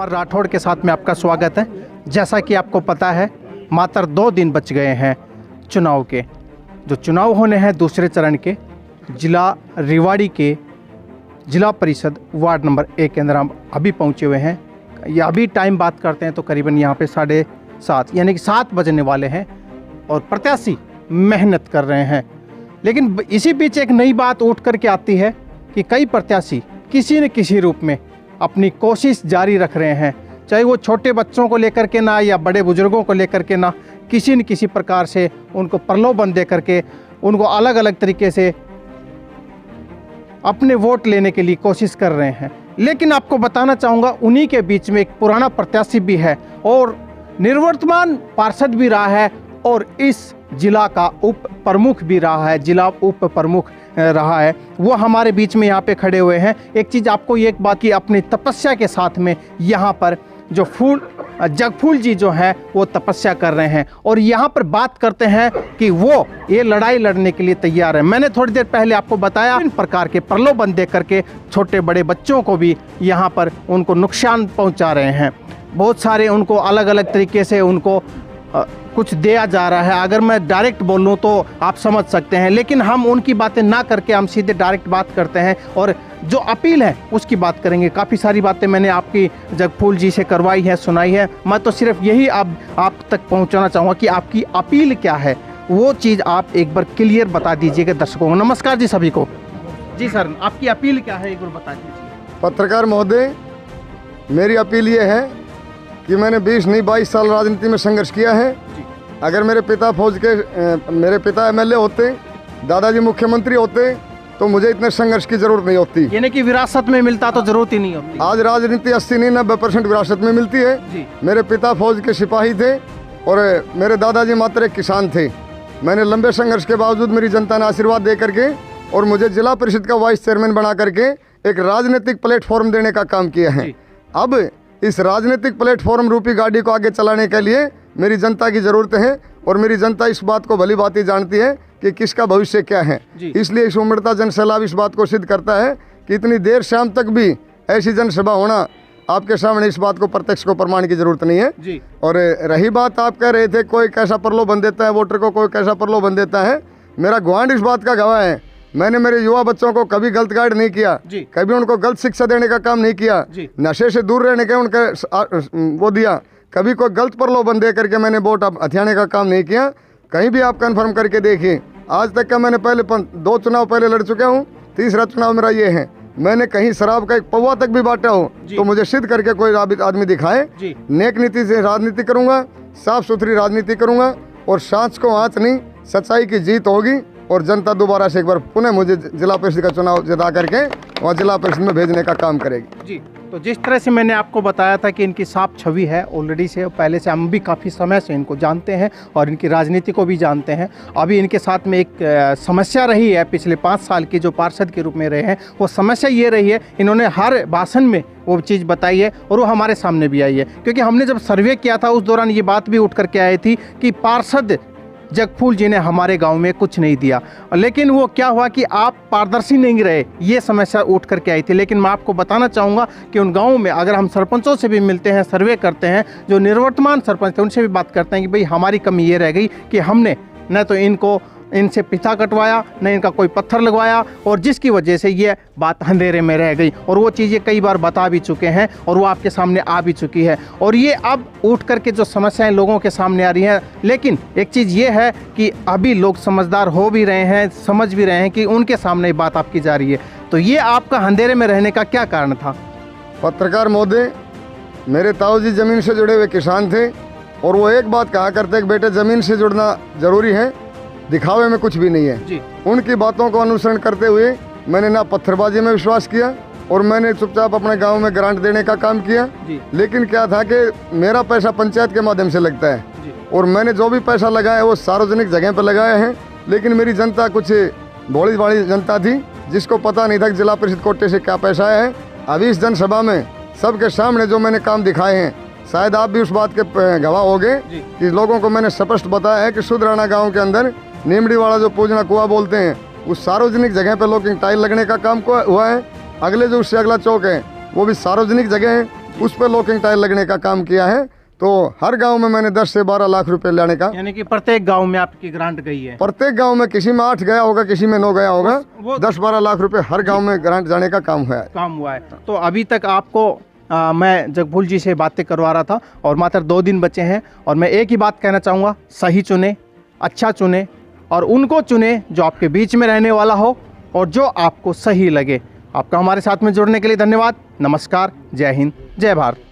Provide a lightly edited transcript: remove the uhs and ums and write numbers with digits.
कुमार राठौड़ के साथ में आपका स्वागत है। जैसा कि आपको पता है, मात्र 2 दिन बच गए हैं चुनाव के। जो चुनाव होने हैं दूसरे चरण के, जिला रेवाड़ी के जिला परिषद वार्ड नंबर 1 के अंदर हम अभी पहुंचे हुए हैं। या अभी टाइम बात करते हैं तो करीबन यहाँ पे 7:30 यानी कि 7 बजने वाले हैं और प्रत्याशी मेहनत कर रहे हैं। लेकिन इसी बीच एक नई बात उठ कर के आती है कि कई प्रत्याशी किसी न किसी रूप में अपनी कोशिश जारी रख रहे हैं, चाहे वो छोटे बच्चों को लेकर के ना या बड़े बुजुर्गों को लेकर के ना, किसी न किसी प्रकार से उनको प्रलोभन दे करके उनको अलग अलग तरीके से अपने वोट लेने के लिए कोशिश कर रहे हैं। लेकिन आपको बताना चाहूँगा, उन्हीं के बीच में एक पुराना प्रत्याशी भी है और निवर्तमान पार्षद भी रहा है और इस जिला का उप प्रमुख भी रहा है, जिला उप प्रमुख रहा है। वो हमारे बीच में यहाँ पे खड़े हुए हैं। एक चीज़ आपको एक बात की, अपनी तपस्या के साथ में यहाँ पर जो जगफूल जी जो हैं वो तपस्या कर रहे हैं और यहाँ पर बात करते हैं कि वो ये लड़ाई लड़ने के लिए तैयार है। मैंने थोड़ी देर पहले आपको बताया, इन प्रकार के प्रलोभन दे करके छोटे बड़े बच्चों को भी यहाँ पर उनको नुकसान पहुँचा रहे हैं। बहुत सारे उनको अलग अलग तरीके से उनको कुछ दिया जा रहा है। अगर मैं डायरेक्ट बोलूँ तो आप समझ सकते हैं, लेकिन हम उनकी बातें ना करके हम सीधे डायरेक्ट बात करते हैं और जो अपील है उसकी बात करेंगे। काफ़ी सारी बातें मैंने आपकी जगफूल जी से करवाई है, सुनाई है। मैं तो सिर्फ यही आप तक पहुंचाना चाहूँगा कि आपकी अपील क्या है, वो चीज़ आप एक बार क्लियर बता दीजिएगा दर्शकों को। नमस्कार जी सभी को। जी सर, आपकी अपील क्या है, एक बार बता दीजिए। पत्रकार महोदय, मेरी अपील ये है कि मैंने 20 नहीं 22 साल राजनीति में संघर्ष किया है। अगर मेरे पिता मेरे पिता MLA होते, दादाजी मुख्यमंत्री होते तो मुझे इतने संघर्ष की जरूरत नहीं होती। यानी कि विरासत में मिलता तो जरूरत ही नहीं होती। आज राजनीति 80 नहीं 90% विरासत में मिलती है जी। मेरे पिता फौज के सिपाही थे और मेरे दादाजी मात्र एक किसान थे। मैंने लंबे संघर्ष के बावजूद मेरी जनता ने आशीर्वाद दे करके और मुझे जिला परिषद का वाइस चेयरमैन बना करके एक राजनीतिक प्लेटफॉर्म देने का काम किया है। अब इस राजनीतिक प्लेटफॉर्म रूपी गाड़ी को आगे चलाने के लिए मेरी जनता की ज़रूरत है और मेरी जनता इस बात को भली भांति जानती है कि किसका भविष्य क्या है। इसलिए इस उमड़ता जनसैलाब इस बात को सिद्ध करता है कि इतनी देर शाम तक भी ऐसी जनसभा होना आपके सामने, इस बात को प्रत्यक्ष को प्रमाण की जरूरत नहीं है जी। और रही बात, आप कह रहे थे कोई कैसा प्रलोभन देता है वोटर को, कोई कैसा प्रलोभन देता है, मेरा गुआंढ इस बात का गवाह है। मैंने मेरे युवा बच्चों को कभी गलत गाइड नहीं किया, कभी उनको गलत शिक्षा देने का काम नहीं किया, नशे से दूर रहने का उनका वो दिया, कभी कोई गलत प्रलोभन दे करके मैंने वोट हथियाने का काम नहीं किया। कहीं भी आप कंफर्म करके देखिए, आज तक का मैंने पहले 2 चुनाव पहले लड़ चुका हूँ, तीसरा चुनाव मेरा ये है। मैंने कहीं शराब का एक पौवा तक भी बांटा हो तो मुझे सिद्ध करके कोई आदमी दिखाए। नेक नीति से राजनीति करूँगा, साफ सुथरी राजनीति करूँगा और सांच को आँच नहीं, सच्चाई की जीत होगी और जनता दोबारा से एक बार पुनः मुझे जिला परिषद का चुनाव जिता करके वहाँ जिला परिषद में भेजने का काम करेगी जी। तो जिस तरह से मैंने आपको बताया था कि इनकी साफ छवि है ऑलरेडी से, पहले से हम भी काफ़ी समय से इनको जानते हैं और इनकी राजनीति को भी जानते हैं। अभी इनके साथ में एक समस्या रही है पिछले 5 साल की, जो पार्षद के रूप में रहे हैं। वो समस्या ये रही है, इन्होंने हर भाषण में वो चीज़ बताई है और वो हमारे सामने भी आई है, क्योंकि हमने जब सर्वे किया था उस दौरान ये बात भी उठ करके आई थी कि पार्षद जगफूल जी ने हमारे गांव में कुछ नहीं दिया। लेकिन वो क्या हुआ कि आप पारदर्शी नहीं रहे, ये समस्या उठ करके आई थी। लेकिन मैं आपको बताना चाहूँगा कि उन गाँव में अगर हम सरपंचों से भी मिलते हैं, सर्वे करते हैं, जो निवर्तमान सरपंच थे उनसे भी बात करते हैं कि भाई हमारी कमी ये रह गई कि हमने न तो इनसे पिता कटवाया, न इनका कोई पत्थर लगवाया, और जिसकी वजह से ये बात अंधेरे में रह गई। और वो चीज़ें कई बार बता भी चुके हैं और वो आपके सामने आ भी चुकी है और ये अब उठ करके जो समस्याएं लोगों के सामने आ रही हैं। लेकिन एक चीज़ ये है कि अभी लोग समझदार हो भी रहे हैं, समझ भी रहे हैं कि उनके सामने बात आपकी जा रही है। तो ये आपका अंधेरे में रहने का क्या कारण था? पत्रकार महोदय, मेरे ताऊजी ज़मीन से जुड़े हुए किसान थे और वो एक बात कहा करते कि बेटे ज़मीन से जुड़ना ज़रूरी है, दिखावे में कुछ भी नहीं है जी। उनकी बातों को अनुसरण करते हुए मैंने ना पत्थरबाजी में विश्वास किया और मैंने चुपचाप अपने गांव में ग्रांट देने का काम किया। लेकिन क्या था कि मेरा पैसा पंचायत के माध्यम से लगता है और मैंने जो भी पैसा लगाया वो सार्वजनिक जगह पर लगाया है। लेकिन मेरी जनता कुछ भोली भाली जनता थी जिसको पता नहीं था कि जिला परिषद कोटे से क्या पैसा आया है। अभी इस जनसभा में सबके सामने जो मैंने काम दिखाए हैं, शायद आप भी उस बात के गवाह होंगे कि लोगों को मैंने स्पष्ट बताया है कि सुधराना गाँव के अंदर नीमड़ी वाला जो पूजना कुआ बोलते हैं, उस सार्वजनिक जगह पे लोग टाइल लगने का काम हुआ है। अगले जो उससे अगला चौक है वो भी सार्वजनिक जगह है उस पर लॉकिंग टाइल लगने का काम किया है। तो हर गांव में मैंने 10 से 12 लाख रुपए लाने का, यानी कि प्रत्येक गांव में आपकी ग्रांट गई है। प्रत्येक गांव में किसी में 8 गया होगा, किसी में 9 गया होगा, वो 10-12 लाख रुपए हर गांव में ग्रांट जाने का काम हुआ है। तो अभी तक आपको मैं जगभूल जी से बातें करवा रहा था और मात्र 2 दिन बचे हैं, और मैं एक ही बात कहना चाहूँगा, सही चुने, अच्छा चुने और उनको चुने जो आपके बीच में रहने वाला हो और जो आपको सही लगे। आपका हमारे साथ में जुड़ने के लिए धन्यवाद। नमस्कार, जय हिंद, जय भारत।